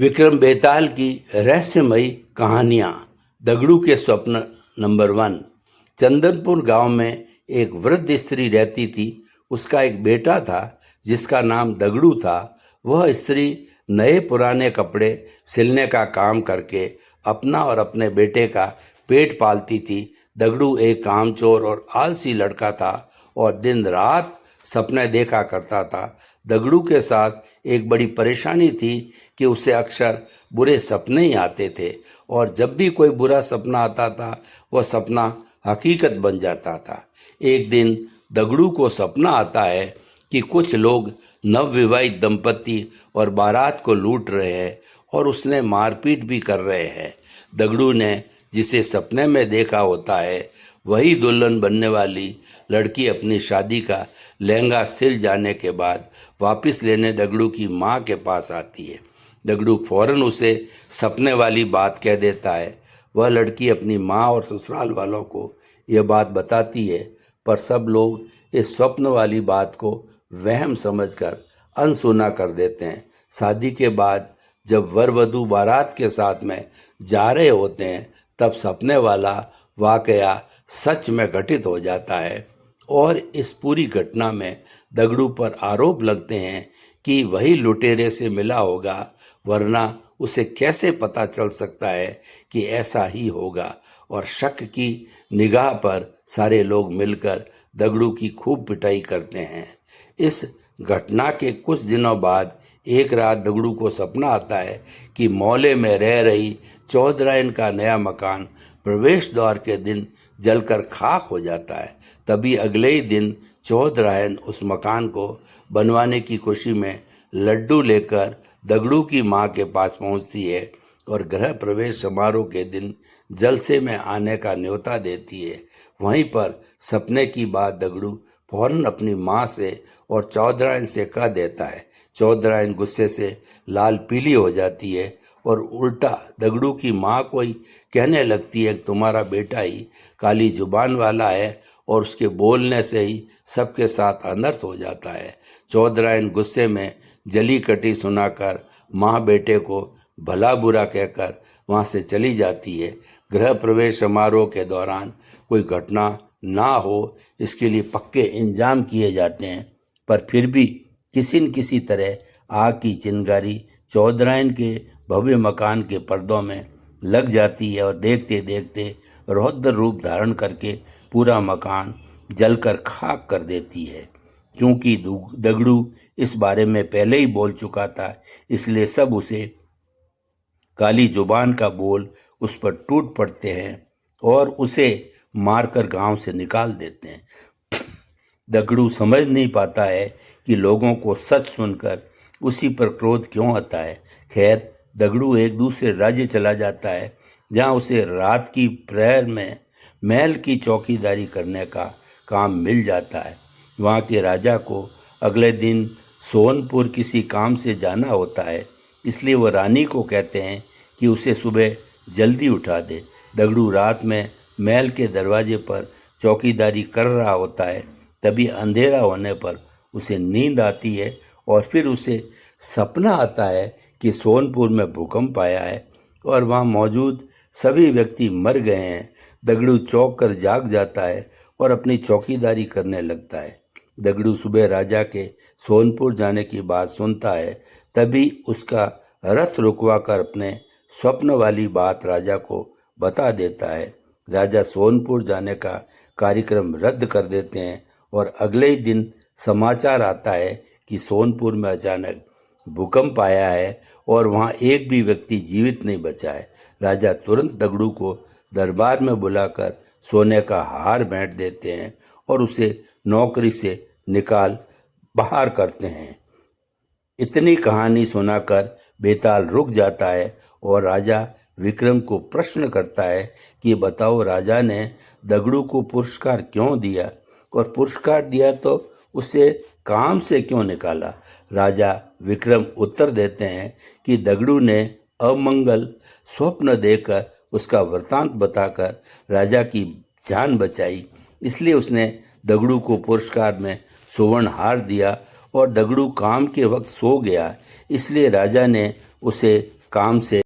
विक्रम बेताल की रहस्यमयी कहानियाँ। दगड़ू के स्वप्न नंबर 1। चंदनपुर गांव में एक वृद्ध स्त्री रहती थी। उसका एक बेटा था जिसका नाम दगड़ू था। वह स्त्री नए पुराने कपड़े सिलने का काम करके अपना और अपने बेटे का पेट पालती थी। दगड़ू एक कामचोर और आलसी लड़का था और दिन रात सपने देखा करता था। दगड़ू के साथ एक बड़ी परेशानी थी कि उसे अक्सर बुरे सपने ही आते थे और जब भी कोई बुरा सपना आता था वह सपना हकीकत बन जाता था। एक दिन दगड़ू को सपना आता है कि कुछ लोग नवविवाहित दंपति और बारात को लूट रहे हैं और उसने मारपीट भी कर रहे हैं। दगड़ू ने जिसे सपने में देखा होता है वही दुल्हन बनने वाली लड़की अपनी शादी का लहंगा सिल जाने के बाद वापस लेने दगड़ू की माँ के पास आती है। दगड़ू फौरन उसे सपने वाली बात कह देता है। वह लड़की अपनी माँ और ससुराल वालों को यह बात बताती है, पर सब लोग इस स्वप्न वाली बात को वहम समझकर अनसुना कर देते हैं। शादी के बाद जब वर वधू बारात के साथ में जा रहे होते हैं तब सपने वाला वाकया सच में घटित हो जाता है और इस पूरी घटना में दगड़ू पर आरोप लगते हैं कि वही लुटेरे से मिला होगा, वरना उसे कैसे पता चल सकता है कि ऐसा ही होगा। और शक की निगाह पर सारे लोग मिलकर दगड़ू की खूब पिटाई करते हैं। इस घटना के कुछ दिनों बाद एक रात दगड़ू को सपना आता है कि मोहल्ले में रह रही चौधराइन का नया मकान प्रवेश द्वार के दिन जलकर खाक हो जाता है। तभी अगले ही दिन चौधराइन उस मकान को बनवाने की खुशी में लड्डू लेकर दगड़ू की माँ के पास पहुँचती है और गृह प्रवेश समारोह के दिन जलसे में आने का न्योता देती है। वहीं पर सपने की बात दगड़ू फौरन अपनी माँ से और चौधराइन से कह देता है। चौधराइन गुस्से से लाल पीली हो जाती है और उल्टा दगड़ू की माँ को ही कहने लगती है कि तुम्हारा बेटा ही काली जुबान वाला है और उसके बोलने से ही सबके साथ अनर्थ हो जाता है। चौधराइन गुस्से में जली कटी सुनाकर माँ बेटे को भला बुरा कहकर वहाँ से चली जाती है। गृह प्रवेश समारोह के दौरान कोई घटना ना हो इसके लिए पक्के इंतजाम किए जाते हैं, पर फिर भी किसी न किसी तरह आग की चिंगारी चौधराइन के भव्य मकान के पर्दों में लग जाती है और देखते देखते रौद्र रूप धारण करके पूरा मकान जलकर खाक कर देती है। क्योंकि दगड़ू इस बारे में पहले ही बोल चुका था, इसलिए सब उसे काली जुबान का बोल उस पर टूट पड़ते हैं और उसे मारकर गांव से निकाल देते हैं। दगड़ू समझ नहीं पाता है कि लोगों को सच सुनकर उसी पर क्रोध क्यों आता है। खैर, दगड़ू एक दूसरे राज्य चला जाता है जहां उसे रात की प्रहर में महल की चौकीदारी करने का काम मिल जाता है। वहां के राजा को अगले दिन सोनपुर किसी काम से जाना होता है, इसलिए वह रानी को कहते हैं कि उसे सुबह जल्दी उठा दे। दगड़ू रात में महल के दरवाजे पर चौकीदारी कर रहा होता है। तभी अंधेरा होने पर उसे नींद आती है और फिर उसे सपना आता है कि सोनपुर में भूकंप आया है और वहाँ मौजूद सभी व्यक्ति मर गए हैं। दगड़ू चौंक कर जाग जाता है और अपनी चौकीदारी करने लगता है। दगड़ू सुबह राजा के सोनपुर जाने की बात सुनता है। तभी उसका रथ रुकवा कर अपने स्वप्न वाली बात राजा को बता देता है। राजा सोनपुर जाने का कार्यक्रम रद्द कर देते हैं और अगले ही दिन समाचार आता है कि सोनपुर में अचानक भूकंप आया है और वहाँ एक भी व्यक्ति जीवित नहीं बचा है। राजा तुरंत दगड़ू को दरबार में बुलाकर सोने का हार भेंट देते हैं और उसे नौकरी से निकाल बाहर करते हैं। इतनी कहानी सुनाकर बेताल रुक जाता है और राजा विक्रम को प्रश्न करता है कि बताओ, राजा ने दगड़ू को पुरस्कार क्यों दिया और पुरस्कार दिया तो उसे काम से क्यों निकाला। राजा विक्रम उत्तर देते हैं कि दगड़ू ने अमंगल स्वप्न देकर उसका वृतांत बताकर राजा की जान बचाई, इसलिए उसने दगड़ू को पुरस्कार में सुवर्ण हार दिया और दगड़ू काम के वक्त सो गया, इसलिए राजा ने उसे काम से